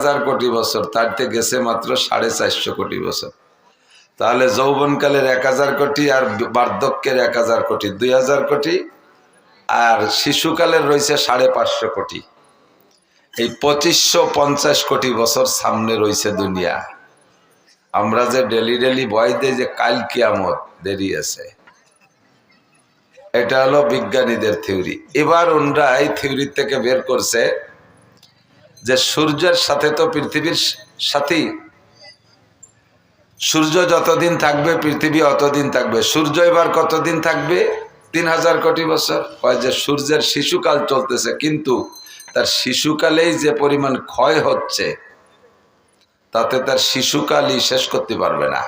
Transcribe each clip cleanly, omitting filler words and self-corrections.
1000 কোটি বছর, তারতে গেছে মাত্র 450 কোটি বছর। তাহলে যৌবনকালের 1000 কোটি আর বার্ধক্যের 1000 কোটি, 2000 কোটি, আর শিশুকালের রয়েছে 550 কোটি। এই 2550 কোটি বছর সামনে রয়েছে দুনিয়া। আমরা যে ডেলি ভয় দেই যে কাল কিয়ামত, দেরি আছে। এটা হলো বিজ্ঞানীদের থিওরি। এবার ওনরা এই থিওরি থেকে বের করছে যে সূর্যের সাথে তো পৃথিবীর সাথী, সূর্য যতদিন থাকবে পৃথিবী অতদিন থাকবে। সূর্য এবার কতদিন থাকবে? 3000 কোটি বছর। হয় যে সূর্যের শিশুকাল চলতেছে, কিন্তু তার শিশুকালেই যে পরিমাণ ক্ষয় হচ্ছে, তাতে তার শিশুকালই শেষ করতে পারবে না।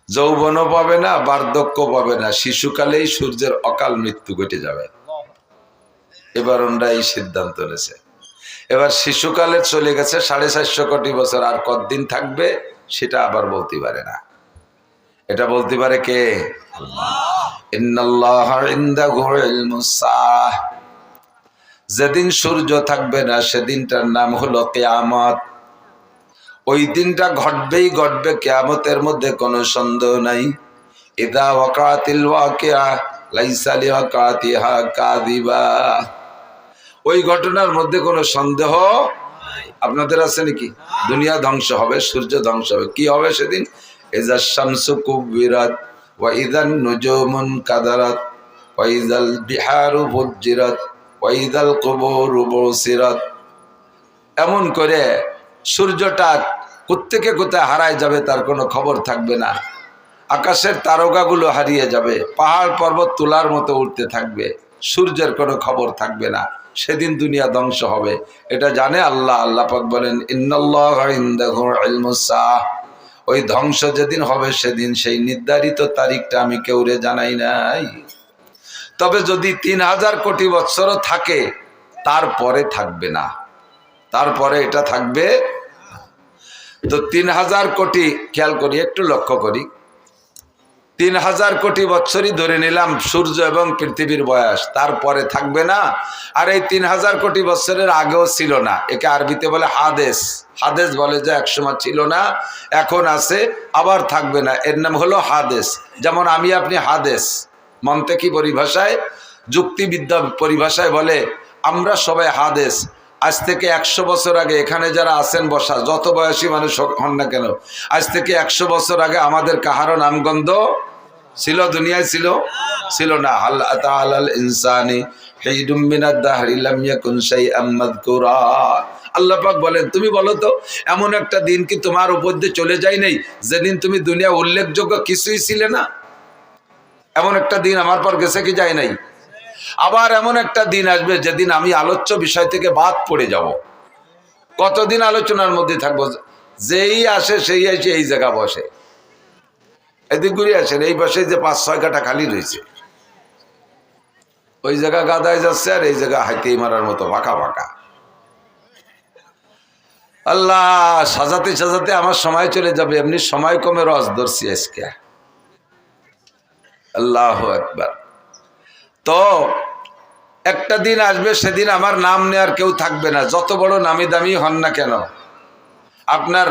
যৌবনও পাবে না, বার্ধক্য পাবে না, শিশুকালেই সূর্যের অকাল মৃত্যু ঘটে যাবে। এবার ওনরা এই সিদ্ধান্ত নিয়েছে। এবার শিশুকালে চলে গেছে 450 কোটি বছর, আর কতদিন থাকবে সেটা আবার বলতে পারে না। এটা বলতে পারে কে? ইন্নাল্লাহা ইনদাহু ইলমুস সাআহ। যেদিন সূর্য থাকবে না সেদিনটার নাম হলো কিয়ামত। ওই দিনটা ঘটবেই ঘটবে, কিয়ামতের মধ্যে কোনো সন্দেহ নাই। ইযা ওয়াকাতিল ওয়াকিআ লাইসা লিওয়াকাতিহা কাযিবা। ওই ঘটনার মধ্যে কোনো সন্দেহ আপনাদের আছে নাকি? দুনিয়া ধ্বংস হবে, সূর্য ধ্বংস হবে। কি হবে সেদিন? ইযা শামসু কুবিরাত ওয়া ইযান নুজুমুন কাদারাত ওয়া ইযাল বিহারু ফুজ্জিরাত ওয়া ইযাল কুবুরু বুসিরাত। এমন করে সূর্যটা কোত্থেকে কোথায় হারায় যাবে তার কোনো খবর থাকবে না। আকাশের তারকাগুলো হারিয়ে যাবে, পাহাড় পর্বত তুলার মতো উঠতে থাকবে, সূর্যের কোনো খবর থাকবে না। সেদিন দুনিয়া ধ্বংস হবে, এটা জানে আল্লাহ। আল্লাহ পাক বলেন ইন্নাল্লাহা ইনদাহু ইলমুস সাআহ। ওই ধ্বংস যেদিন হবে সেদিন সেই নির্ধারিত তারিখটা আমি কেউরে জানাই নাই। তবে যদি 3000 কোটি বছরও থাকে, তারপরে থাকবে না, তারপরে এটা থাকবে। তো 3000 কোটি, খেয়াল করি, একটু লক্ষ্য করি, 3000 কোটি বছরই ধরে নিলাম সূর্য এবং পৃথিবীর বয়স, তারপরে থাকবে না। আর এই 3000 কোটি বছরের আগেও ছিল না। একে আরবিতে বলে হাদেস। হাদেস বলে যে একসময় ছিল না, এখন আছে, আবার থাকবে না। এর নাম হলো হাদেস। যেমন আমি আপনি হাদেস। মন্তেকি পরিভাষায়, যুক্তিবিদ্যা পরিভাষায় বলে আমরা সবাই হাদেস। আজ থেকে 100 বছর আগে এখানে যারা আছেন বসা, যত বয়সী মানুষ হন না কেন, আজ থেকে 100 বছর আগে আমাদের কাহারও নামগন্ধ ছিল? দুনিয়ায় ছিল? ছিল না। হাল আতা আলাল ইনসানি হিদুম মিনাদ দাহরি লাম ইয়াকুন শাইআম মাযকুরা। আল্লাহ পাক বলেন, তুমি বলো তো, এমন একটা দিন কি তোমার উপর দিয়ে চলে যায় নাই যেদিন তুমি দুনিয়া উল্লেখযোগ্য কিছুই ছিলে না? এমন একটা দিন আমার পর গেছে কি যায় নাই? আবার এমন একটা দিন আসবে যেদিন আমি আলোচ্য বিষয় থেকে বাদ পড়ে যাব। কতদিন আলোচনার মধ্যে থাকবো? যেই আসে সেই এসে এই জায়গা বসে। এদিক ঘুরে আসেন, এই পাশে যে 5-6 কাঠা খালি রয়েছে, ওই জায়গা গাদায় যাচ্ছে, আর এই জায়গা হাইতে মারার মতো ফাঁকা ফাঁকা। আল্লাহ, সাজাতে সাজাতে আমার সময় চলে যাবে, এমনি সময় কমে রস ধরছি আজকে। আল্লাহু আকবার। তো একটা দিন আসবে সেদিন আমার নাম নেওয়ার কেউ থাকবে না, যত বড় নামি দামি হন না কেন। আপনার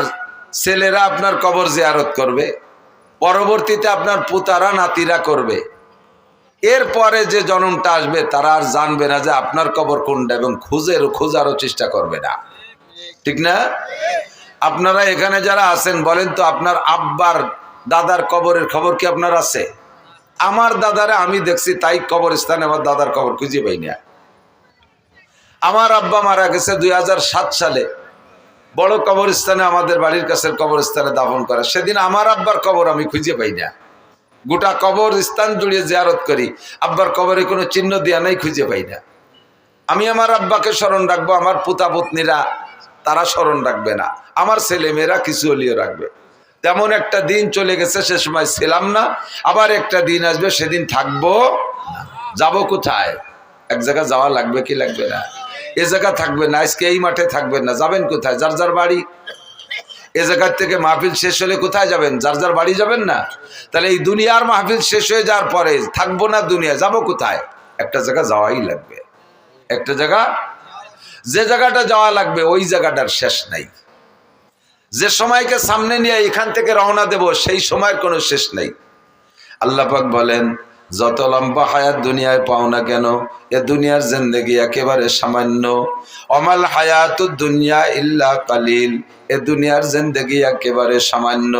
ছেলেরা আপনার কবর জিয়ারত করবে, পরবর্তীতে আপনার পুতারা নাতিরা করবে। এরপরে যে জনমটা আসবে তারা আর জানবে না যে আপনার কবর কোনটা, এবং খোঁজারও চেষ্টা করবে না। ঠিক না? আপনারা এখানে যারা আছেন বলেন তো, আপনার আব্বার দাদার কবরের খবর কি আপনার আছে? আমার দাদারে আমি দেখছি, তাই কবরস্থানে আমার দাদার কবর খুঁজে পাই না। আমার আব্বা মারা গেছে 2007 সালে, বড় কবরস্থানে, আমাদের বাড়ির কাছের কবরস্থানে দাফন করে। সেদিন আমার আব্বার কবর আমি খুঁজে পাই না। গোটা কবরস্থান জুড়ে জিয়ারত করি, আব্বার কবরে কোনো চিহ্ন দেয়া নাই, খুঁজে পাই না। আমি আমার আব্বাকে স্মরণ রাখবো, আমার পুতা পত্নীরা তারা স্মরণ রাখবে না, আমার ছেলে মেয়েরা কিছু হলিও রাখবে। তেমন একটা দিন চলে গেছে, সে সময় ছিলাম না। আবার একটা দিন আসবে, সেদিন থাকবো। যাব কোথায়? এক জায়গায় যাওয়া লাগবে কি লাগবে না? এ জায়গা থাকবে না, আজকে এই মাঠে থাকবেন না, যাবেন কোথায়? যার যার বাড়ি। এ জায়গার থেকে মাহফিল শেষ হলে কোথায় যাবেন? যার যার বাড়ি যাবেন না? তাহলে এই দুনিয়ার মাহফিল শেষ হয়ে যাওয়ার পরে থাকবো না দুনিয়া, যাব কোথায়? একটা জায়গা যাওয়াই লাগবে, একটা জায়গা যে জায়গাটা যাওয়া লাগবে ওই জায়গাটার শেষ নাই। যে সময়কে সামনে নিয়ে এখান থেকে রওনা দেব সেই সময়ের কোনো শেষ নাই। আল্লাহ পাক বলেন, যত লম্বা হায়াত দুনিয়ায় পাও না কেন, এ দুনিয়ার জিন্দেগি একেবারে সামান্য। অমাল হায়াতুদ দুনিয়া ইল্লা কালিল, এ দুনিয়ার জিন্দেগি একেবারে সামান্য।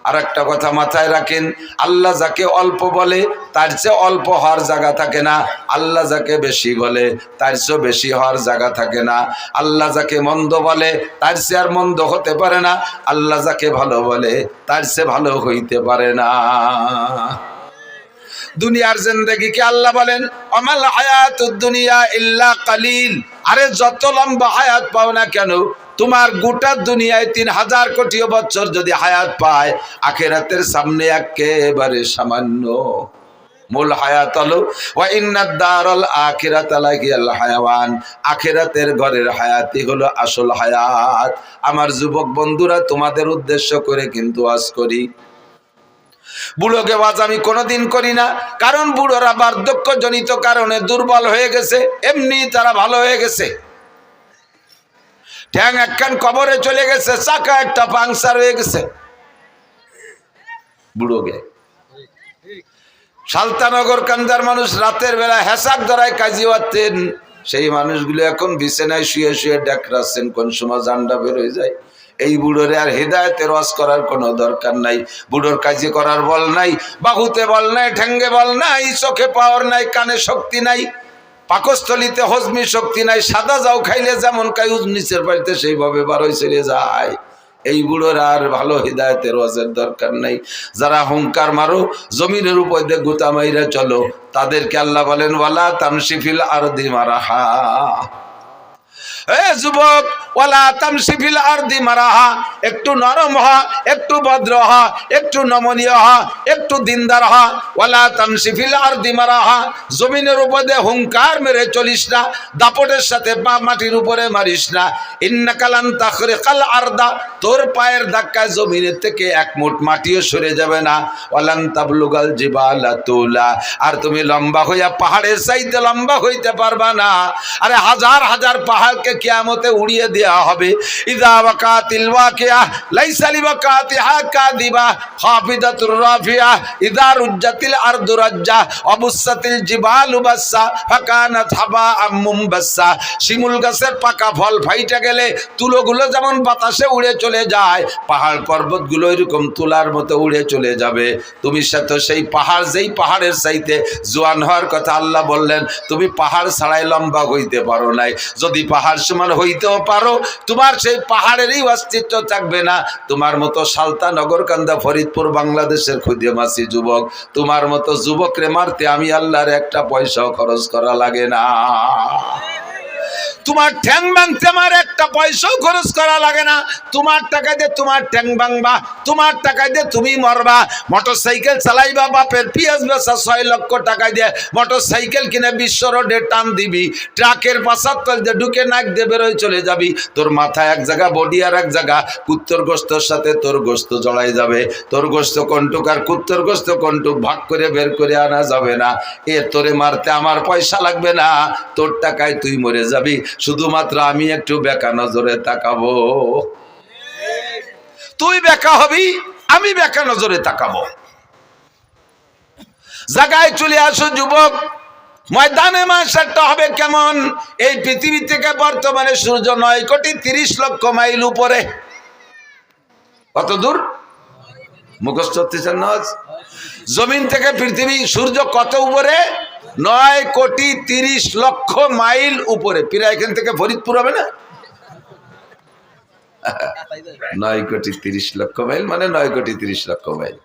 আর একটা কথা মাথায় রাখেন, আল্লাহ যাকে অল্প বলে তার চেয়ে অল্প হওয়ার জায়গা থাকে না, আল্লাহ যাকে বেশি বলে তার চেয়ে বেশি হওয়ার জায়গা থাকে না। আল্লাহ যাকে মন্দ বলে তার চেয়ে আর মন্দ হতে পারে না, আল্লাহ যাকে ভালো বলে তার চেয়ে ভালো হইতে পারে না। দুনিয়ার জিন্দেগিকে আল্লাহ বলেন আমাল হায়াতুদ দুনিয়া ইল্লা কালিল। আরে যত লম্বা হায়াত পাও না কেন, তোমার গোটা দুনিয়ায় ৩,০০০ কোটি বছর যদি হায়াত পায়, আখিরাতের সামনে একেবারে সামান্য। মূল হায়াত হলো ওয়া ইন্নাদ দারাল আখিরাতা লাহিয়াল হায়াওয়ান, আখিরাতের ঘরের হায়াতই হলো আসল হায়াত। আমার যুবক বন্ধুরা, তোমাদের উদ্দেশ্য করে কিন্তু আজ করি। বুড়োকে ওয়াজ আমি কোনোদিন করি না, কারণ বুড়োরা বার্ধক্যজনিত কারণে দুর্বল হয়ে গেছে, এমনি তারা ভালো হয়ে গেছে। ঠ্যাং একখান কবরে চলে গেছে, চাকা একটা পাংচার হয়ে গেছে বুড়োকে। সালতানগর কান্দার মানুষ রাতের বেলা হেসাক ধরায় কাজী হতেন, সেই মানুষগুলো এখন বিছানায় শুয়ে শুয়ে ডেকরাচ্ছেন, কোন সময় জান্ডা বের হয়ে যায়। এই বুড়োরে আর হেদায়েতের ওয়াজ করার কোনো দরকার নাই। বুড়োর কাজে করার বল নাই, বাহুতে বল নাই, ঠ্যাঙ্গে বল নাই, চোখে পাওয়ার নাই, কানে শক্তি নাই, পাকস্থলিতে হজমি শক্তি নাই। সাদা যাও খাইলে যেমন খাই নিচের বাড়িতে সেইভাবে বারোই চলে যায়। এই বুড়োর আর ভালো হিদায়তের ওয়াজের দরকার নাই। যারা হুঙ্কার মারো, জমিনের উপর দিয়ে গুতা মাইরা চলো, তাদেরকে আল্লাহ বলেন ওয়ালা তামশি ফিল আরদি মারাহা। এ যুবক, ওয়ালা তামশি ফিল আরদি মারাহা, একটু নরম হ, একটু ভদ্র হ, একটু নমনীয় হ, একটু দিনদার হ। ওয়ালা তামশি ফিল আরদি মারাহা, জমিনের উপরে হুঙ্কার মেরে চলিস না, দাপটের সাথে মাটির উপরে মারিস না। ইন্নাকা লান তাখরিকাল আরদা, তোর পায়ের ধাক্কায় জমিনের থেকে এক মুঠ মাটিও সরে যাবে না। ওয়ালান তাবলুগাল জিবালা তুলা, আর তুমি লম্বা হইয়া পাহাড়ের চাইতে লম্বা হইতে পারবা না। আরে হাজার হাজার পাহাড়কে কিয়ামতে উড়িয়ে দেওয়া হবে। ইযা ওয়াকাতিল ওয়াকিয়া লাইসা লিওয়াকাতিহা কাযিবা খাফিদাতুর রাফিয়া ইযা রুজ্জাতিল আরদু রাজ্জা অবুসাতিল জিবালু বাসসা ফাকানাত হাবাআম মুমবাসসা। শিমুল গাছের পাকা ফল ফাইটা গেলে তুলোগুলো যেমন বাতাসে উড়ে চলে যায়, পাহাড় পর্বতগুলো এরকম তুলার মতো উড়ে চলে যাবে। তুমি সাথে সেই পাহাড়, যেই পাহাড়ের চাইতে জোয়ান হওয়ার কথা আল্লাহ বললেন, তুমি পাহাড় ছাড়াই লম্বা হইতে পারো নাই। যদি পাহাড় সমান হইতেও পারো, তোমার সেই পাহাড়েরই অস্তিত্ব থাকবে না। তোমার মতো সালতানগর কান্দা ফরিদপুর বাংলাদেশের খুদেমাসি যুবক, তোমার মতো যুবকরে মারতে আমি আল্লাহর একটা পয়সাও খরচ করা লাগে না। তোমার ঠ্যাং ভাঙতে আমার একটা পয়সাও খরচ করা লাগে না। তোমার টাকা দিয়ে তোমার ঠ্যাং ভাঙবা, তোমার টাকা দিয়ে তুমি মরবা। মোটর সাইকেল চালাইবা, বাপের পিঁয়াজ বেচা 6 লক্ষ টাকা দিয়ে মোটর সাইকেল কিনে বিশ্ব রোডে টান দিবি, ট্রাকের পাশাত দিয়ে ঢুকে নাক দিয়ে বেরোয় চলে যাবি। তোর মাথায় এক জায়গা, বডি আর এক জায়গা, কুত্তর গোস্তর সাথে তোর গোস্ত জড়াই যাবে। তোর গোস্ত কন্টুক আর কুত্তর গোস্ত কন্টুক ভাগ করে বের করে আনা যাবে না। এ তোরে মারতে আমার পয়সা লাগবে না, তোর টাকায় তুই মরে যাবি। শুধুমাত্র আমি একটু বেকা নজরে তাকাবো, তুই বেকা হবি, আমি বেকা নজরে তাকাবো। জায়গায় চলে আসো যুবক, ময়দানে মাশারটা হবে কেমন? এই পৃথিবী থেকে বর্তমানে সূর্য 9,30,00,000 মাইল উপরে। কত দূর মুখস্থ হতেছেন না? জমিন থেকে পৃথিবী সূর্য কত উপরে? 9,30,00,000 মাইল উপরে। প্রায় এখান থেকে ফরিদপুর হবে না? 9,30,00,000 মাইল মানে 9,30,00,000 মাইল।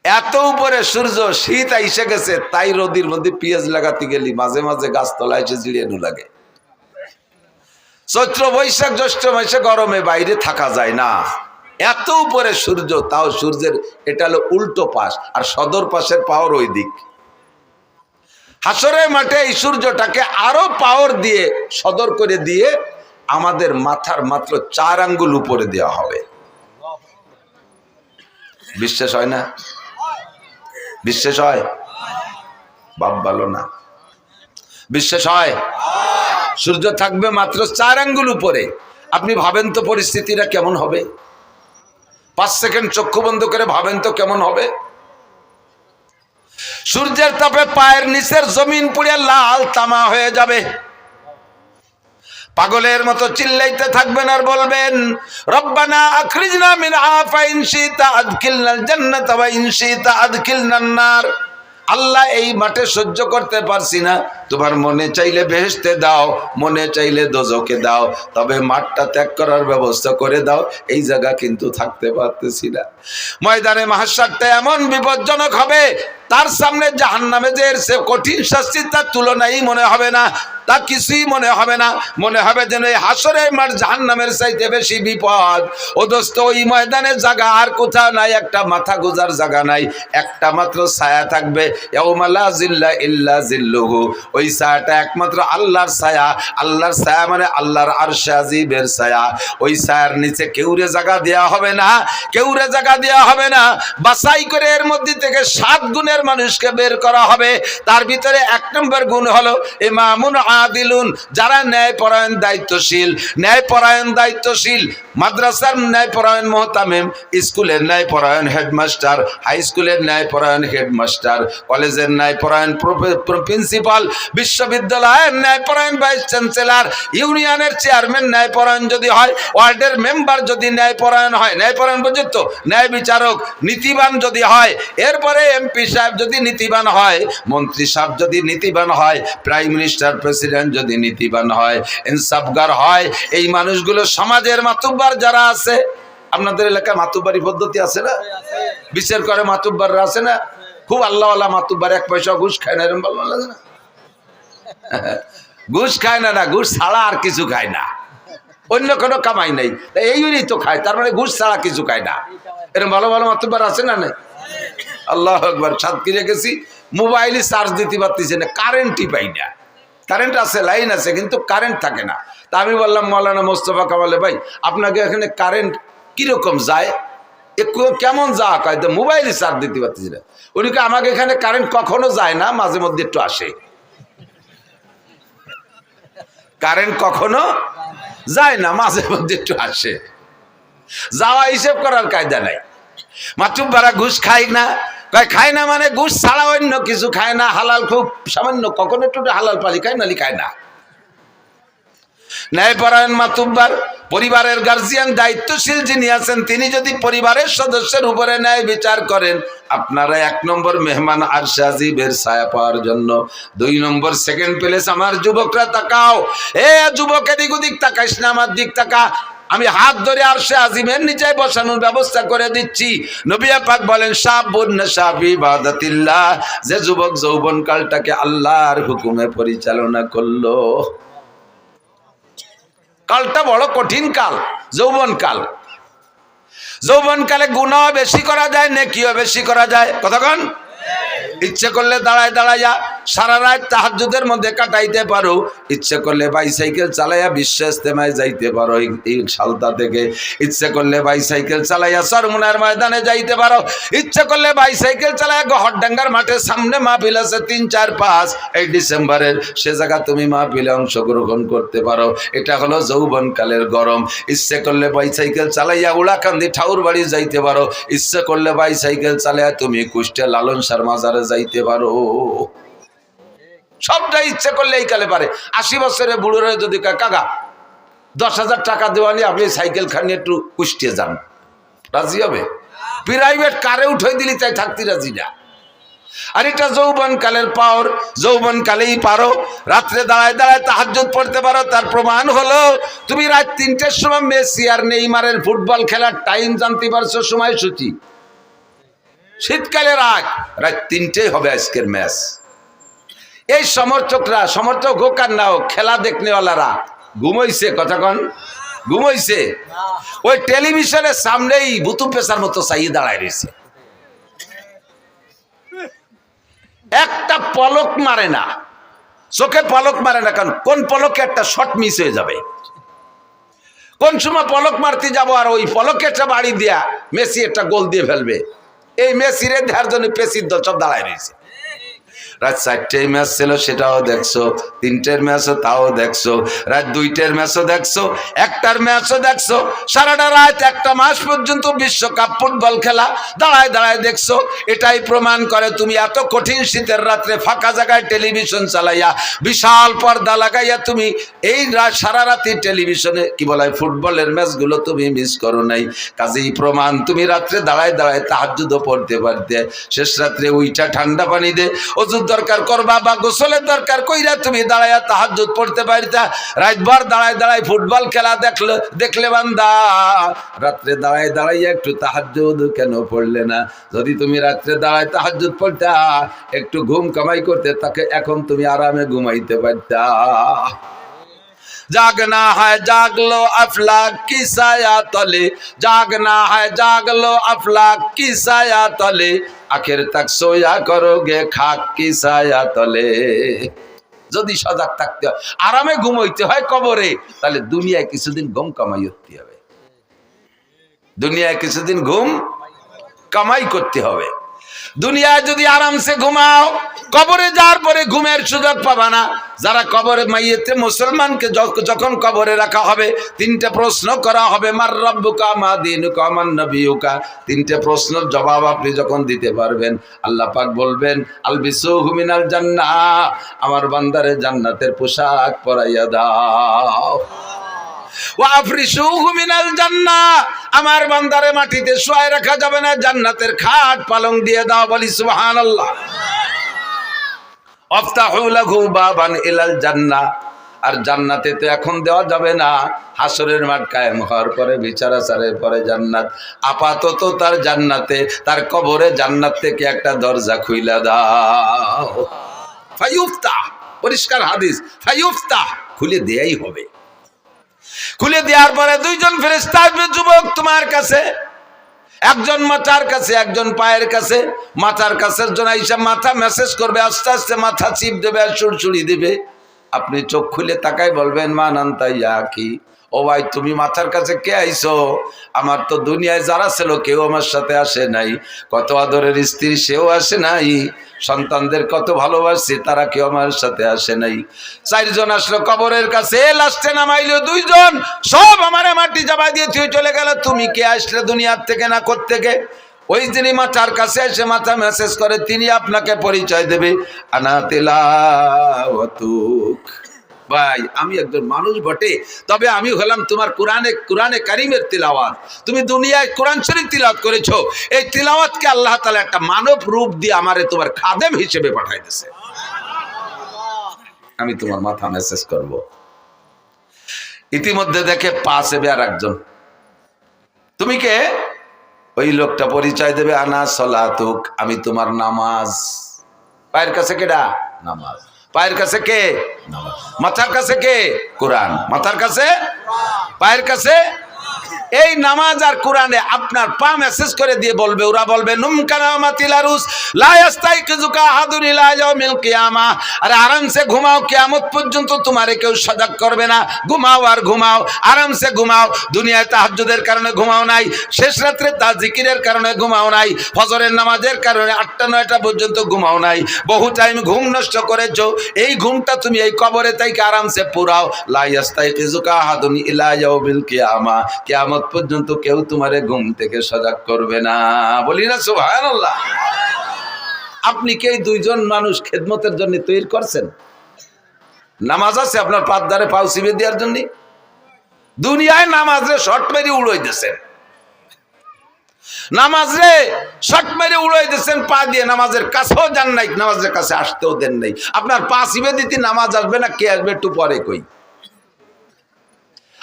এত উপরে সূর্য, শীত আইসে গেছে, তাই রোদির মধ্যে পেঁয়াজ লাগাতে গেলি মাঝে মাঝে গাছতলা এসে জিড়িয়ানো লাগে। চৈত্র বৈশাখ জ্যৈষ্ঠ মাসে গরমে বাইরে থাকা যায় না, এত উপরে সূর্য। তাও সূর্যের এটা হলো উল্টো পাশ, আর সদর পাশের পাওয়ার ওই দিক। হাসরের মাঠে এই সূর্যটাকে আরো পাওয়ার দিয়ে সদর করে দিয়ে আমাদের মাথার মাত্র 4 আঙ্গুল উপরে দেওয়া হবে। বিশ্বাস হয় না? বিশ্বাস হয়? বাপ ভালো না, বিশ্বাস হয়? সূর্য থাকবে মাত্র 4 আঙ্গুল উপরে। আপনি ভাবেন তো পরিস্থিতিটা কেমন হবে? 5 সেকেন্ড চক্ষু বন্ধ করে ভাবেন তো কেমন হবে? সূর্যের তাপে পায়ের নিচের জমিন পুড়ে লাল তামা হয়ে যাবে। পাগলের মতো চিল্লাইতে থাকবেন আর বলবেন, রব্বানা আখরিজনা মিনহা ফাইন শিতা আদখিলনাল জান্নাতা ওয়া ইন শিতা আদখিলনান নার। আল্লাহ এই মাঠে সহ্য করতে পারছি না, তোমার মনে চাইলে বেহেশতে দাও, মনে চাইলে দোজখে দাও, তবে মাঠটা ত্যাগ করার ব্যবস্থা করে দাও, এই জায়গা কিন্তু থাকতে পারতেছি না। ময়দানে মাহশারটা এমন বিপজ্জনক হবে, তার সামনে জাহান্নামে যে এর সে কঠিন শাস্তি তার তুলনাই মনে হবে না, তা কিছুই মনে হবে না। মনে হবে যেন এই হাসরের মাঠ জাহান্নামের চাইতে বেশি বিপদ। ও দোস্ত, ওই ময়দানের জায়গা আর কোথাও নাই, একটা মাথা গোজার জায়গা নাই, একটা মাত্র ছায়া থাকবে। ইয়াউমা লা জিল্লা ইল্লা জিল্লুহু, ওই ছায়াটা একমাত্র আল্লাহর ছায়া। আল্লাহর ছায়া মানে আল্লাহর আরশে আজিমের ছায়া। ওই ছায়ার নিচে কেউরে জায়গা দেওয়া হবে না, কেউরে জায়গা দেওয়া হবে না। বাছাই করে এর মধ্যে থেকে 7 গুণের মানুষকে বের করা হবে। তার ভিতরে 1 নম্বর গুণ হলো ইমামুন আদিলুন, যারা ন্যায়পরায়ণ দায়িত্বশীল। ন্যায়পরায়ণ দায়িত্বশীল, মাদ্রাসার ন্যায়পরায়ণ মুহতামিম, স্কুলের ন্যায়পরায়ণ হেডমাস্টার, হাই স্কুলের ন্যায়পরায়ণ হেডমাস্টার, কলেজের ন্যায়পরায়ণ প্রিন্সিপাল, বিশ্ববিদ্যালয়ের ন্যায়পরায়ণ ভাইস চ্যান্সেলর, ইউনিয়নের চেয়ারম্যান ন্যায়পরায়ণ যদি হয়, ওয়ার্ডের মেম্বার যদি ন্যায়পরায়ণ হয়, ন্যায়পরায়ণ বুঝতো, ন্যায় বিচারক নীতিবান যদি হয়, এরপরে এমপি সাহেব যদি নীতিবান হয়, মন্ত্রী সাহেব যদি নীতিবান হয়, প্রাইম মিনিস্টার প্রেসিডেন্ট যদি নীতিবান হয়, ইনসাফগার হয়, এই মানুষগুলো সমাজের মাতুব্বার যারা আছে। আপনাদের এলাকায় মাতুব্বারি পদ্ধতি আছে না? বিচার করে মাতুব্বাররা আছে না? খুব আল্লাহওয়ালা মাতুব্বার, 1 পয়সা ঘুষ খায় না, এরকম ভালো লাগে না? ঘুষ খায় না, না ঘুষ ছাড়া আর কিছু খায় না, অন্য কোনো কামাই নাই, এইগুলোই তো খায়, তার মানে ঘুষ ছাড়া কিছু খায় না। এরকম ভালো ভালো মাতুব্বার আছে না? নাই। আল্লাহু আকবার। সাতক্ষীরা গেছি, মোবাইলে চার্জ দিতে পারতেছে না, কারেন্টই পাই না। কারেন্ট আছে, লাইন আছে, কিন্তু কারেন্ট থাকে না। তা আমি বললাম মৌলানা মোস্তফা কামালে ভাই, আপনাকে এখানে কারেন্ট কিরকম যায়, কেমন যা কয়, তো মোবাইলে চার্জ দিতে পারতেছি না। উনিকে আমাকে এখানে কারেন্ট কখনো যায় না, মাঝে মধ্যে একটু আসে। কারেন্ট কখনো যায় না, মাঝে মধ্যে একটু আসে। যাওয়া হিসেব করার কায়দা নাই। মাতুব্বারা ঘুষ খায় না, খায় না মানে ঘুষ ছাড়া অন্য কিছু খায় না, হালাল খুব সামান্য, কখনো একটু হালাল পালি খায়, নালি খায় না। ন্যায়পরায়ণ মাতুব্বার, পরিবারের গার্জিয়ান দায়িত্বশীল যিনি আছেন, তিনি যদি পরিবারের সদস্যের উপরে ন্যায় বিচার করেন, আপনারা 1 নম্বর মেহমান আরশে আজিমের ছায়া পাওয়ার জন্য। 2 নম্বর সেকেন্ড প্লেস। আমার যুবকরা তাকাও, এ যুবক এদিক ওদিক তাকাইস না, আমার দিক তাকা। আমি হাত ধরে আরশে আজিমের নিচে বসানোর ব্যবস্থা করে দিচ্ছি। নবী পাক বলেন, শাবুন নাশা ফি ইবাদাতিল্লাহ, যে যুবক যৌবন কালটাকে আল্লাহর হুকুমে পরিচালনা করলো। কালটা বড় কঠিন কাল, যৌবন কাল। যৌবন কালে গুনাহ বেশি করা যায়, নেকিও বেশি করা যায়। কতক্ষণ ইচ্ছে করলে দাঁড়ায় দাঁড়াইয়া সারা রাত তাহাজ্জুদের মধ্যে কাটাইতে পারো, ইচ্ছে করলে বাইসাইকেল চালাইয়া বিশ্ব ইজতেমায় যাইতে পারো এই সালতা থেকে, ইচ্ছে করলে বাইসাইকেল চালাইয়া চরমুনার ময়দানে যাইতে পারো, ইচ্ছে করলে বাইসাইকেল চালাইয়া গহরডাঙ্গার মাঠের সামনে মাহফিল আছে 3, 4, 5 এই ডিসেম্বরের, সে জায়গা তুমি মাহফিলে অংশগ্রহণ করতে পারো। এটা হলো যৌবনকালের গরম। ইচ্ছে করলে বাইসাইকেল চালাইয়া উড়াকান্দি ঠাউর বাড়ি যাইতে পারো, ইচ্ছে করলে বাইসাইকেল চালাইয়া তুমি কুষ্টিয়া লালন শাহ মাজারে যাইতে পারো। সবটা ইচ্ছে করলে এই কালে পারে। 80 বছরের বুড়োরা যদি কাকা 10,000 টাকা দেওয়া নিয়ে আপনি সাইকেল খান একটু কুষ্টিয়ে যান, রাজি হবে? প্রাইভেট কারে উঠাই দিলি তাই থাকতে রাজি না। আর এটা যৌবন কালের পাওয়ার, যৌবন কালেই পারো। রাত্রে দাঁড়ায় দাঁড়ায় তাহাজ্জুদ পড়তে পারো। তার প্রমাণ হলো তুমি রাত 3টের সময় মেসি আর নেইমারের ফুটবল খেলার টাইম জানতে পারছো, সময়সূচি। শীতকালে রাত 3টে হবে আজকের ম্যাচ। এই সমর্থকরা, সমর্থক হোক আর না হোক, খেলা দেখনেওয়ালারা ঘুমাইছে। কতক্ষণ ঘুমাইছে? ওই টেলিভিশনের সামনেই বুতু পেশার মতো চাইয়ে দাঁড়ায় রয়েছে, একটা পলক মারে না, চোখে পলক মারে না। কারণ কোন পলকে একটা শট মিস হয়ে যাবে, কোন সময় পলক মারতে যাবো আর ওই পলকে একটা বাড়ি দিয়া মেসি একটা গোল দিয়ে ফেলবে। এই মেসিরে দেখার জন্য পেসির দল সব দাঁড়ায় রয়েছে। রাত 4টের ম্যাচ ছিল সেটাও দেখছো, 3টের ম্যাচও তাও দেখছো, রাত 2টের ম্যাচও দেখছো, 1টার ম্যাচও দেখছো, সারাটা রাত 1টা মাস পর্যন্ত বিশ্বকাপ ফুটবল খেলা দাঁড়ায় দাঁড়ায় দেখছো। এটাই প্রমাণ করে তুমি এত কঠিন শীতের রাত্রে ফাঁকা জায়গায় টেলিভিশন চালাইয়া বিশাল পর্দা লাগাইয়া তুমি এই সারা রাতে টেলিভিশনে কি বলা হয় ফুটবলের ম্যাচগুলো তুমি মিস করো নাই। কাজেই প্রমাণ তুমি রাত্রে দাঁড়ায় দাঁড়ায় তাহাজ্জুদও পড়তে পারতে। শেষ রাত্রে উইটা ঠান্ডা পানি দে ওযুর দরকার করবা বা গোসলের দরকার কইরা তুমি দাঁড়ায়া তাহাজ্জুদ পড়তে পারতা। রাতভর দাঁড়ায় দাঁড়ায় ফুটবল খেলা দেখলে বান্দা রাত্রে দাঁড়ায় দাঁড়াইয়া একটু তাহাজ্জুদ কেন পড়লে না? যদি তুমি রাত্রে দাঁড়ায় তাহাজ্জুদ পড়তা, একটু ঘুম কামাই করতে, তাকে এখন তুমি আরামে ঘুমাইতে পারতা। जागना है जाग लो अफलाक की साया तले, जागना है जाग लो अफलाक की साया तले, आखिर तक सोया करोगे खाक की साया तले। যদি সজাগ থাকতে হয়, আরামে ঘুমাইতে হয় কবরে, তাহলে দুনিয়ায় কিছুদিন ঘুম কামাই করতে হবে। দুনিয়ায় কিছুদিন ঘুম কামাই করতে হবে। দুনিয়ায় যদি আরামসে ঘুমাও, কবরে যাওয়ার পরে ঘুমের সুযোগ পাবা না। যারা কবরে মাইয়েতে মুসলমানকে যখন কবরে রাখা হবে, 3টে প্রশ্ন করা হবে, মার রাব্বুকা মা দীনুকা মান নবিয়ুকা। 3টে প্রশ্নের জবাব আপনি যখন দিতে পারবেন, আল্লাহ পাক বলবেন আলবিসুহু মিনাল জান্নাহ, আমার বান্দারে জান্নাতের পোশাক পরাইয়া দাও। ওয়া আফরিশুহু মিনাল জান্নাহ, আমার বান্দারে মাটিতে শুয়ায় রাখা যাবে না, জান্নাতের খাট পালং দিয়ে দাও। বলি সুবহানাল্লাহ। আফতাহু লাহু বাবান ইলাল জান্নাহ, আর জান্নাতে তো এখন দেওয়া যাবে না, হাসরের মাঠ কায়েম হওয়ার পরে বিচার আচারের পরে জান্নাত। আপাতত তার জান্নাতে, তার কবরে জান্নাত থেকে একটা দরজা খুইলা দাও। ফায়ুফতাহ, পরিষ্কার হাদিস, ফায়ুফতাহ, খুলে দেয়াই হবে। খুলে দেওয়ার পরে 2জন ফেরেশতা আসবে, যুবক তোমার কাছে, একজন মাথার কাছে, একজন পায়ের কাছে। মাথার কাছের জন্য আইসা মাথা মেসেজ করবে, আস্তে আস্তে মাথা চিপ দেবে আর চুড়চুড়ি দিবে। আপনি চোখ খুলে তাকাই বলবেন মান আনতা ইয়া কি, ও ভাই তুমি মাথার কাছে কে আইছো? আমার তো দুনিয়ায় যারা ছিল কেউ আমার সাথে আসে নাই, কত আদরের স্ত্রী সেও আসে নাই, সন্তানদের কত ভালোবাসি তারা কেউ আমার সাথে আসে নাই। 4জন আসলো কবরের কাছে, লাস্টে নামাইলো 2জন, সব আমারে মাটি চাপাই দিয়ে তুই চলে গেল। তুমি কে আসলে দুনিয়ার থেকে না কোত্থেকে? ওই যিনি মাথার কাছে এসে মাথা মেসেজ করে, তিনি আপনাকে পরিচয় দেবে, আনা তিলাওয়াতুক। ভাই আমি একজন মানুষ বটে, তবে আমি হলাম তোমার কোরআনে কারিমের তিলাওয়াত। তুমি দুনিয়ায় কোরআন শরীফ তিলাওয়াত করেছো, এই তিলাওয়াতকে আল্লাহ তাআলা একটা মানব রূপ দিয়ে আমারে তোমার খাদেম হিসেবে পাঠাই দিয়েছে। আমি তোমার মাথা মেসেজ করব। ইতিমধ্যে দেখে পাশে আর একজন, তুমি কে? ওই লোকটা পরিচয় দেবে, আনা সলাতুক, আমি তোমার নামাজ। পায়ের কাছে কেডা? নামাজ। পায়ের কাছে কে? নামাজ। মাথার কাছে কে? কোরআন। মাথার কাছে, পায়ের কাছে এই নামাজ আর কোরআনে আপনার পা মেসেজ করে দিয়ে বলবে, ওরা বলবে নুম কানামাতিল আরুস লা ইয়াস্তাইকিজুকা আহাদুন ইলা ইয়াউমিল কিয়ামা। আরে আরামসে ঘুমাও, কিয়ামত পর্যন্ত তোমারে কেউ সজাগ করবে না। ঘুমাও আর ঘুমাও, আরামসে ঘুমাও। দুনিয়ায় তাহাজ্জুদের কারণে ঘুমাও নাই, শেষ রাত্রে জিকিরের কারণে ঘুমাও নাই, ফজরের নামাজের কারণে 8টা 9টা পর্যন্ত ঘুমাও নাই, বহু টাইম ঘুম নষ্ট করেছো। এই ঘুমটা তুমি এই কবরে থেকে আরামসে পুরাও। লা ইয়াস্তাইকিজুকা আহাদুন ইলা ইয়াউমিল কিয়ামা, কিয়ামত পর্যন্ত কেউ তোমারে ঘুম থেকে সজাগ করবে না। বলি না সুবহানাল্লাহ। আপনি কি এই 2জন মানুষ খেদমতের জন্য তৈরি করছেন? নামাজ আছে আপনার পাত ধারে পাও চিবে দেওয়ার জন্য? দুনিয়ায় নামাজে শর্ট মেরে উড়াই দিয়েছেন, নামাজে শর্ট মেরে উড়াই দিয়েছেন পা দিয়ে, নামাজের কাছেও যান নাই, নামাজের কাছে আসতেও দেন নাই। আপনার পা চিবে দিতে নামাজ আসবে না, কে আসবে একটু পরে কই।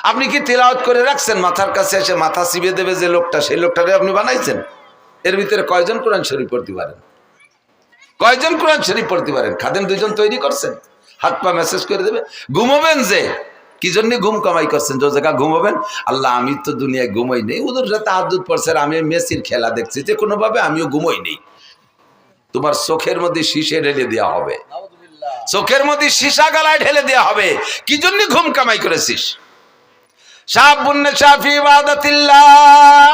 আপনি কি তিলাওয়াত করে রাখছেন? মাথার কাছে এসে মাথা চিবিয়ে দেবে যে লোকটা, সেই লোকটারে আপনি বানাইছেন? এর ভিতরে কয়জন কোরআন শরীফ পড়তে পারেন? কয়জন কোরআন শরীফ পড়তে পারেন? খাদেম 2জন তৈরি করছেন, হাত পা মেসেজ করে দেবে। ঘুমাবেন যে কি জন্য ঘুম কামাই করছেন? যে জায়গা ঘুমাবেন, আল্লাহ আমি তো দুনিয়ায় ঘুমাই নেই, ওদের সাথে তাহাজ্জুদ পড়ছে, আমি মেসির খেলা দেখছি, যে কোনো ভাবে আমিও ঘুমাই নেই। তোমার চোখের মধ্যে শীশে ঢেলে দেওয়া হবে, চোখের মধ্যে সীসা গালায় ঢেলে দেওয়া হবে। কি জন্য ঘুম কামাই করেছিস? শাবুন শাফি ইবাদাতিল্লাহ,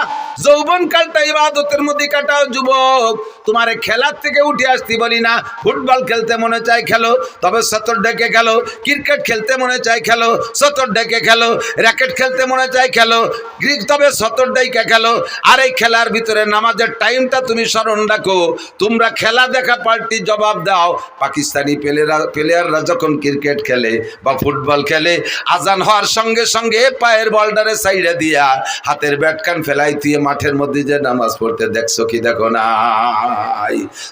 যৌবনকালটা ইবাদতের মধ্যে কাটাও যুবক। তোমার খেলার থেকে উঠে আসতে বলি না, ফুটবল খেলতে মনে চায় খেলো, তবে সতর ডেকে খেলো। ক্রিকেট খেলতে মনে চায় খেলো, সতর ডেকে খেলো। র্যাকেট খেলতে মনে চায় খেলো, তবে সতর ডেকে খেলো। আর এই খেলার ভিতরে নামাজের টাইমটা তুমি স্মরণ রাখো। তোমরা খেলা দেখা পাল্টি জবাব দাও। পাকিস্তানি প্লেয়াররা যখন ক্রিকেট খেলে বা ফুটবল খেলে, আজান হওয়ার সঙ্গে সঙ্গে পায়ের বলটারে সাইডে দিয়া হাতের ব্যাটকান ফেলাই দিয়ে মাঠের মধ্যে যে নামাজ পড়তে দেখছো কি দেখো না?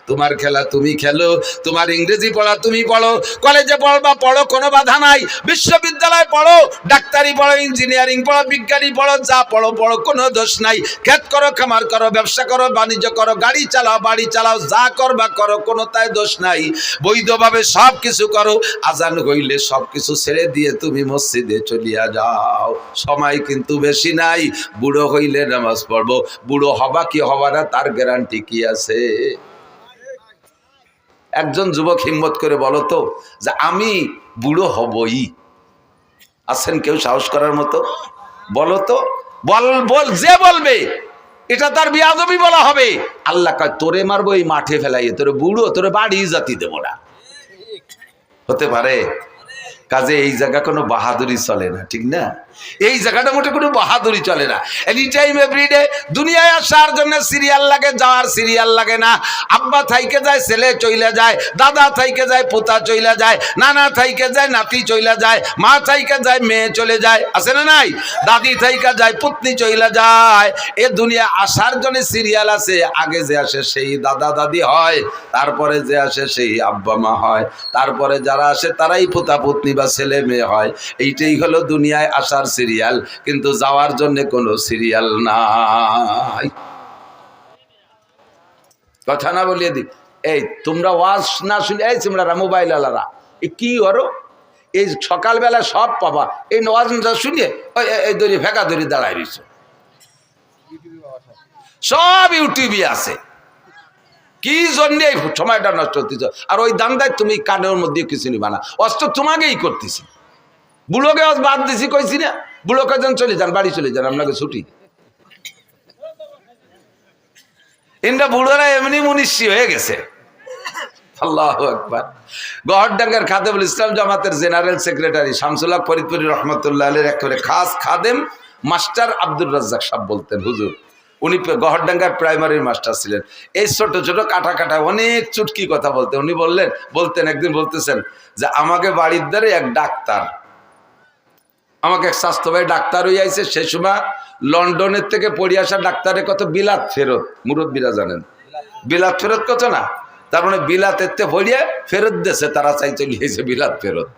তোমার খেলা তুমি খেলো, তোমার ইংরেজি পড়া তুমি পড়ো, কলেজে পড়বা পড়ো, কোনো বাধা নাই। বিশ্ববিদ্যালয়ে পড়ো, ডাক্তারি পড়ো, ইঞ্জিনিয়ারিং পড়ো, বিজ্ঞানী পড়ো, যা পড়ো পড়ো, কোনো দোষ নাই। ক্ষেত করো, খামার করো, ব্যবসা করো, বাণিজ্য করো, গাড়ি চালাও, বাড়ি চালাও, যা করবা করো, কোনো তাই দোষ নাই। বৈধভাবে সব কিছু করো। আজান হইলে সব কিছু ছেড়ে দিয়ে তুমি মসজিদে চলিয়া যাও। সময় কিন্তু বেশি নাই। বুড়ো হইলে নামাজ পড়বো। বুড়ো হবা কি হবা না তার গ্যারান্টি কি আছে? একজন যুবক হিম্মত করে বলো তো যে আমি বুড়ো হবই। আছেন কেউ সাহস করার মতো? বলো তো, বল যে বলবে এটা তার বিয়াদবি বলা হবে। আল্লাহ কয় তোরে মারবো এই মাঠে ফেলাইয়ে, তোরে বুড়ো, তোরে বাড়ি জাতি দেবো না। হতে পারে? কাজে এই জায়গা কোনো বাহাদুরি চলে না, ঠিক না? এই জায়গাটা মোটে কোনো বাহাদুরি চলে না। এনি টাইম এভরিডে দুনিয়ায় আসার জন্য সিরিয়াল লাগে, যাওয়ার সিরিয়াল লাগে না। আব্বা থাইকে যায়, ছেলে চইলা যায়, দাদা থাইকে যায়, পোতা চইলা যায়, নানা থাইকে যায়, নাতি চইলা যায়, মা থাইকে যায়, মেয়ে চলে যায়, আছে না নাই? দাদি থাইকে যায়, পুতনি চইলা যায়। এ দুনিয়া আসার জন্য সিরিয়াল আছে। আগে যে আসে সেই দাদা দাদি হয়, তারপরে যে আসে সেই আব্বা মা হয়, তারপরে যারা আসে তারাই পোতা পুতনি বা ছেলে মেয়ে হয়। এইটাই হলো দুনিয়ায় আসার সিরিয়াল, কিন্তু যাওয়ার জন্য কোনো সিরিয়াল নাই। কথা না বলিয়ে দি, এই তোমরা ওয়াজ না শুনে, এই তোমরা মোবাইল আলারা কি করো? এই সকালবেলা সব পাবা, এই ওয়াজ শুনিয়ে এই দড়ি ফেঁকা দড়ি দাঁড়ায় রয়েছে, সব ইউটিউবে আছে। কি জন্য এই সময়টা নষ্ট হতেছ? আর ওই দান্দায় তুমি কানের মধ্যে কিছু নিবা না, অস্ত্র তোমাকেই করতেছি। বুড়োকে বাদ দিছি কইছি না, বুড়োকে যেন চলে যান, বাড়ি চলে যান, আপনাকে ছুটি। ইন্দ্রা বুড়োরা এমনি মুনিশি হয়ে গেছে। আল্লাহু আকবার। গহরডাঙ্গার খাদেমুল ইসলাম জামাতের জেনারেল সেক্রেটারি শামসুল হক ফরিদপুরি রহমতুল্লাহ আলাইহির একেবারে খাস খাদেম মাস্টার আব্দুর রাজ্জাক সাহেব বলতেন, হুজুর উনি গহরডাঙ্গার প্রাইমারির মাস্টার ছিলেন। এই ছোট ছোট কাটা কাটা অনেক চুটকি কথা বলতেন। উনি বলতেন একদিন বলতেছেন যে আমাকে বাড়ির দ্বারে এক ডাক্তার, আমাকে এক স্বাস্থ্য ভাই ডাক্তার হয়ে আইছে। সেই সময় লন্ডনের থেকে পড়ে আসা ডাক্তারের কত বিলাত ফেরত, মুরব্বীরা জানেন বিলাত ফেরত কত না? তার মানে বিলাতের থেকে পড়িয়ে ফেরত দেশে তারা চাই চলে গেছে বিলাত ফেরত।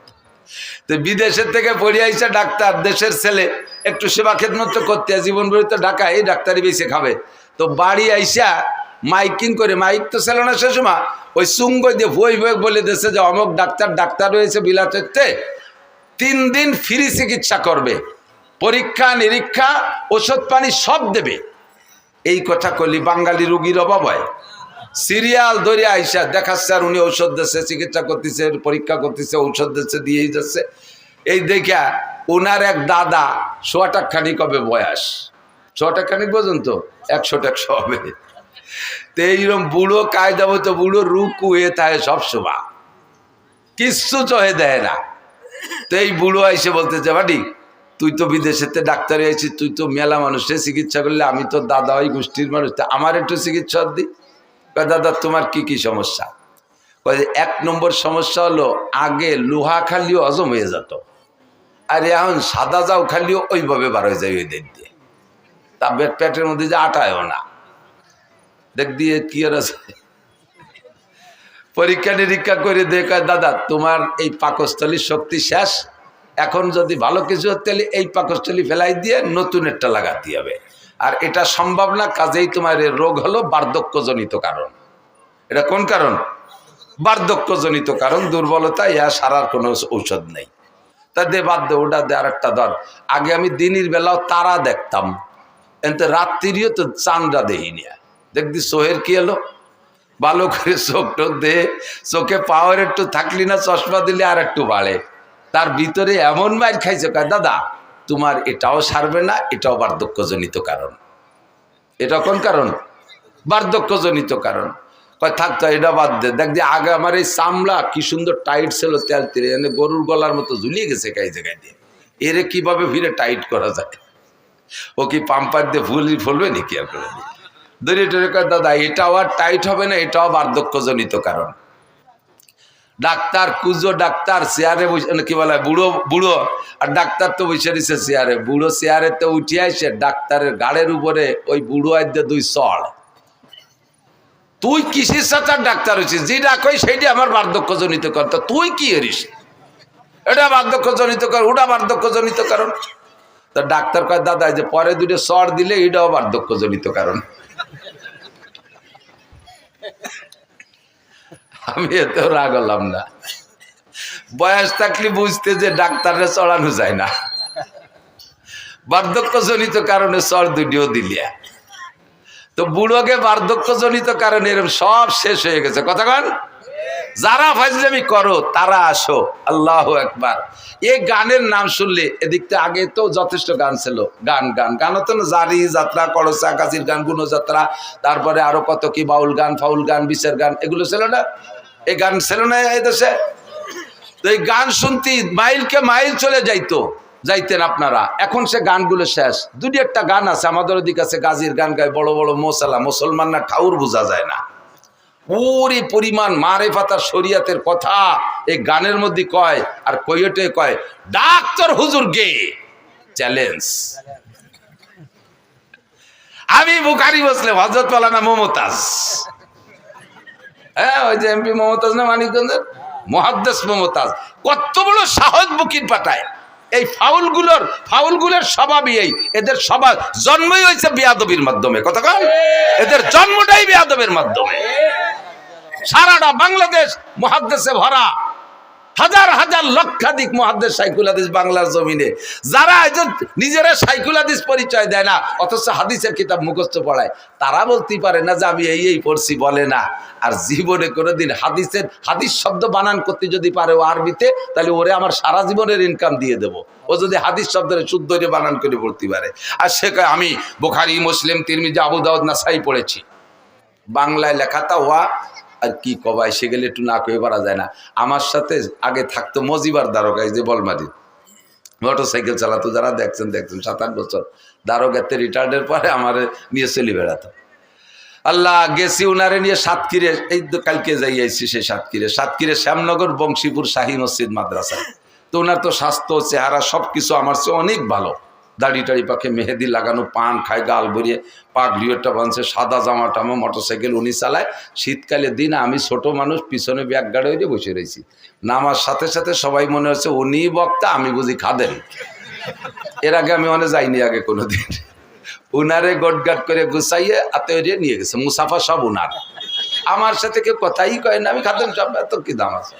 তো বিদেশের থেকে পড়ে আইসা ডাক্তার, দেশের ছেলে, একটু সেবা খেদমত করতে জীবন ভরি তো ঢাকা এই ডাক্তারি বেশি খাবে। তো বাড়ি আইসা মাইকিং করে, মাইক তো ছিল না সে সময়, ওই সুঙ্গ দিয়ে বই বই বলে দেশে যে অমুক ডাক্তার রয়েছে বিলাতের, 3 দিন ফ্রি চিকিৎসা করবে, পরীক্ষা নিরীক্ষা ওষুধ পানি সব দেবে। এই কথা কলি বাঙালি রুগীর অভাব হয়। সিরিয়াল ধরে আইসা দেখাচ্ছে আর উনি ঔষধ দিচ্ছে, চিকিৎসা করতেছে, পরীক্ষা করতেছে, ঔষধ দিচ্ছে, দিয়েই যাচ্ছে। এই দেখা ওনার এক দাদা 100 টাকাখানিক হবে বয়স, 100 টাকাখানিক পর্যন্ত 100 হবে। তো এইরকম বুড়ো কায়দা মতো বুড়ো রুকু হয়ে থাকে সবসময়, কিচ্ছু চহে দেয় না। তো এই বুড়ো আইসে বলতেছে বাড়ি তুই তো বিদেশেতে ডাক্তারে আইছিস, তুই তো মেলা মানুষের চিকিৎসা করলে, আমি তো দাদা ওই গোষ্ঠীর মানুষ, আমার একটু চিকিৎসা দি। দাদা তোমার কি কি সমস্যা? 1 নম্বর সমস্যা হলো আগে লোহা খালিও হজম হয়ে যেত, আর এখন সাদা যাও খালিও ওইভাবে বার হয়ে যায় ওই দিক দিয়ে, তা পেটের মধ্যে যে আটায়ও না, দেখ দিয়ে কি আর আছে। পরীক্ষা নিরীক্ষা করে দেখা দাদা তোমার এই পাকস্থলীর শক্তি শেষ, এখন যদি ভালো কিছু হতে এই পাকস্থলী ফেলাই দিয়ে নতুন একটা লাগাতে হবে, আর এটা সম্ভব না। কাজেই তোমার এই রোগ হলো বার্ধক্যজনিত কারণ। এটা কোন কারণ? বার্ধক্যজনিত কারণ, দুর্বলতা, ইয়া সারার কোনো ঔষধ নেই। তা দে বাদ দে, ওটা দে, আর একটা ধর। আগে আমি দিনের বেলাও তারা দেখতাম, এতে রাত্রিও তো চাঁদরা দেখিনি। দেখবি চোহের কি এলো, ভালো করে চোখ টোক দে, চোখে পাওয়ার একটু থাকলি না, চশমা দিলে আর একটু বাড়ে। তার ভিতরে এমন মাইর খাইছে, দাদা তোমার এটাও সারবে না, এটাও বার্ধক্যজনিত কারণ। এটা কোন কারণ? বার্ধক্যজনিত কারণ। কয় থাকতো এটা বাদ দে, দেখ যে আগে আমার এই চামড়া কি সুন্দর টাইট ছিল, তেল তেলে এনে গরুর গলার মতো ঝুলিয়ে গেছে গায়ে জায়গায় দিয়ে, এরে কিভাবে ফিরে টাইট করা যায়? ও কি পাম্পার দিয়ে ফুলবে নাকি? আর করে দড়ি টড়ি কয় দাদা এটাও আর টাইট হবে না, এটাও বার্ধক্যজনিত কারণ। ডাক্তার কুজো ডাক্তার চেয়ারে বসে, কি বলে বুড়ো বুড়ো, আর ডাক্তার তো বসে দিছে চেয়ারে। বুড়ো চেয়ারে তো উঠে আসে ডাক্তারের গাড়ের উপরে ওই বুড়ো আইতে দুই চড়। তুই কিসের সাথে ডাক্তার হয়েছিস? যেটা কই সেইটা আমার বার্ধক্যজনিত কারণ। তো তুই কি এরিস? এটা বার্ধক্যজনিত কারণ, ওটা বার্ধক্যজনিত কারণ। তা ডাক্তার কয় দাদা যে পরে দুটো চড় দিলে এটাও বার্ধক্যজনিত কারণ। আমি এতেও রাগ হলাম না। বয়স থাকলে বুঝতে যে ডাক্তাররা চড়ানো যায় না, বার্ধক্যজনিত কারণে চড় দুটিও দিলিয়া। তো বুড়োকে বার্ধক্যজনিত কারণে এরকম সব শেষ হয়ে গেছে। কথা কন, যারা ফাজলামি করো তারা আসো। আল্লাহু আকবার। এই গানের নাম শুনলে এদিকতে আগে তো যথেষ্ট গান ছিল, গান গান গান হতো না, জারি যাত্রা, করসা কাজির গান, গুণযাত্রা, তারপরে আরো কত কি বাউল গান, ফাউল গান, বিচার গান, এগুলো ছিল না? এই গান ছিল না এই দেশে? তো এই গান শুনতে মাইলকে মাইল চলে যাইতেন আপনারা। এখন সে গানগুলো শেষ। দুটি একটা গান আছে আমাদের ওদিকে আছে, গাজীর গান গায় বড় বড় মোসালা, মুসলমান না ঠাউর বোঝা যায় না। ওরে পরিমাণ মারেফাত শরিয়াতের কথা এই গানের মধ্যে কয়, আর কইটে কয় ডাক্তার হুজুর গে চ্যালেঞ্জ। আমি বুখারী মুসলিম, হযরত মাওলানা মমতাজ, হ্যাঁ ওই যে এমপি মমতাজ না মানিকগঞ্জের, মুহাদ্দিস মমতাজ, কত বড় সাহস বুকির পাঠায়। এই ফাউলগুলোর স্বভাবই এই, এদের স্বভাব জন্মই হয়েছে বেয়াদবির মাধ্যমে। কথা কন, এদের জন্মটাই বেয়াদবের মাধ্যমে। সারাটা বাংলাদেশ মুহাদ্দিসে ভরা, হাজার হাজার লক্ষাধিক মুহাদ্দিস শাইখুল হাদিস বাংলার জমিনে। যারা নিজেরা শাইখুল হাদিস পরিচয় দেয় না, অথচ হাদিসের কিতাব মুখস্থ পড়ায়, তারা বলতেই পারে না যে আমি এই পড়ছি, বলে না। আর জীবনে কোনোদিন হাদিস শব্দ বানান করতে যদি পারে ও আরবিতে, তাহলে ওরে আমার সারা জীবনের ইনকাম দিয়ে দেবো। ও যদি হাদিস শব্দের শুদ্ধ বানান করে পড়তে পারে। আর সে কয় আমি বুখারী, মুসলিম, তিরমিজি, আবু দাউদ, নাসাই পড়েছি। বাংলায় লেখাটা ওয়া আর কি কবাই, সে গেলে একটু না কয়ে পারা যায় না। আমার সাথে আগে থাকতো মজিবার দারোগায়, যে বলমারি মোটরসাইকেল চালাতো, যারা দেখছেন 7-8 বছর দারোগাতে রিটায়ার্ডের পরে আমার নিয়ে চলে বেড়াতো। আল্লাহ গেছি উনারে নিয়ে সাতক্ষীরে, এই কালকে যাইয়াছি সে সাতক্ষীরে শ্যামনগর বংশীপুর শাহী মসজিদ মাদ্রাসায়। তো ওনার তো স্বাস্থ্য, চেহারা সবকিছু আমার চেয়ে অনেক ভালো। দাড়ি টাড়ি পাখে মেহেদি লাগানো, পান খায়, গাল ভরিয়ে, পাগড়িওটা বাঁধছে, সাদা জামা টামা, মোটরসাইকেল উনি চালায়। শীতকালে দিন আমি ছোট মানুষ, পিছনে ব্যাগ গাড়ি হয়ে বসে রয়েছি। নামার সাথে সাথে সবাই মনে হচ্ছে উনি বক্তা, আমি বুঝি খাদেন। এর আগে আমি অনেক যাইনি আগে কোনোদিন। উনারে গোটগাট করে গুছাইয়ে আত্মীয় নিয়ে গেছে, মুসাফা সব উনার। আমার সাথে কেউ কথাই কয় না, আমি খাদেন সব, এত কি দাম আছে।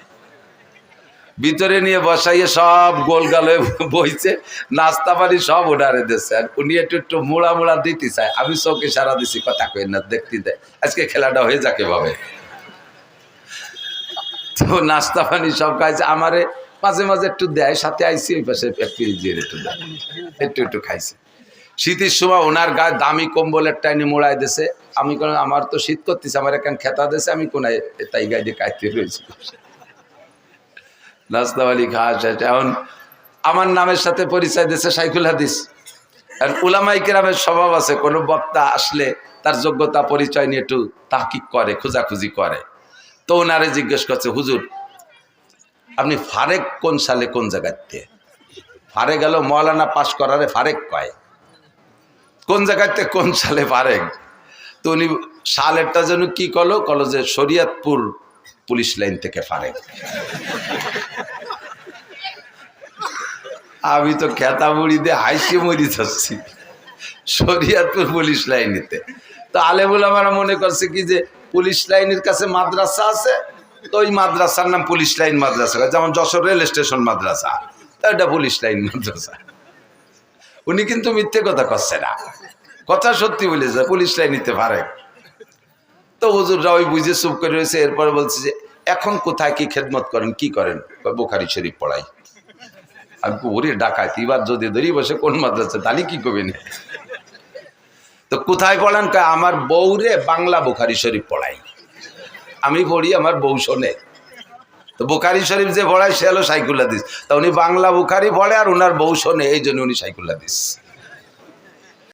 ভিতরে নিয়ে বসাইয়ে সব গোল গালে বইছে, নাস্তা পানি সব উনারে দিচ্ছে। আর উনি একটু মোড়া দিতে চায়, আমি চোখে সারা দিছি, কথা কই না, দেখতে দেয় আজকে খেলাটা হয়ে যাকে ভাবে। তো নাস্তা পানি সব খাইছে, আমারে মাঝে মাঝে একটু দেয়, সাথে আইসি ওই পাশে একটু দেয়, একটু খাইছে। শীতের সময় ওনার গায়ে দামি কম্বলের টাইনে মোড়াই দিছে। আমি কোন, আমার তো শীত করতেছে, আমার এখান খেতা দিছে, আমি কোনায় তাই গায়ে দিয়ে কাইতে রয়েছি। নাস্তাওয়ালি খাওয়া শেষ। এখন আমার নামের সাথে পরিচয় দিয়েছে শাইখুল হাদিস। আর উলামায়ে কেরামের স্বভাব আছে, কোনো বক্তা আসলে তার যোগ্যতা পরিচয় নিয়ে একটু তাহকিক করে, খোঁজাখুঁজি করে। তো ওনারে জিজ্ঞেস করছে, হুজুর আপনি ফারেক কোন সালে কোন জায়গাতে? ফারেক গেল মৌলানা পাশ করারে ফারেক কয়, কোন জায়গাতে কোন সালে ফারেক? তো উনি সালেরটা যেন কি কলো যে শরীয়তপুর পুলিশ লাইন থেকে ফারেক। আমি তো খেতা মুড়ি দিয়ে হাইসে মরি যাচ্ছি, শরীয়তপুর পুলিশ লাইনেতে। তো আলেমুল আমরা মনে করছে কি যে পুলিশ লাইনের কাছে মাদ্রাসা আছে, তো ওই মাদ্রাসার নাম পুলিশ লাইন মাদ্রাসা, যেমন যশোর রেল স্টেশন মাদ্রাসা, তো এটা পুলিশ লাইন মাদ্রাসা। উনি কিন্তু মিথ্যে কথা করছে না, কথা সত্যি বলেছে, পুলিশ লাইন নিতে পারে। তো হুজুররা ওই বুঝে চুপ করে রয়েছে। এরপরে বলছে যে এখন কোথায় কি খেদমত করেন, কি করেন? বুখারী শরীফ পড়াই। আমি ওরে ডাকাইতি, এবার যদি ধরি বসে কোন মাদ্রাসা, তাহলে কি করবেন? তো কোথায় পড়ান? আমার বউরে বাংলা বুখারী শরীফ পড়াই। আমি পড়ি, আমার বউ শোনে। তো বুখারী শরীফ যে পড়ায় সে হলো সাইকুল হাদিস, তা উনি বাংলা বুখারী পড়ে আর ওনার বউ শোনে, এই জন্য উনি সাইকুল হাদিস।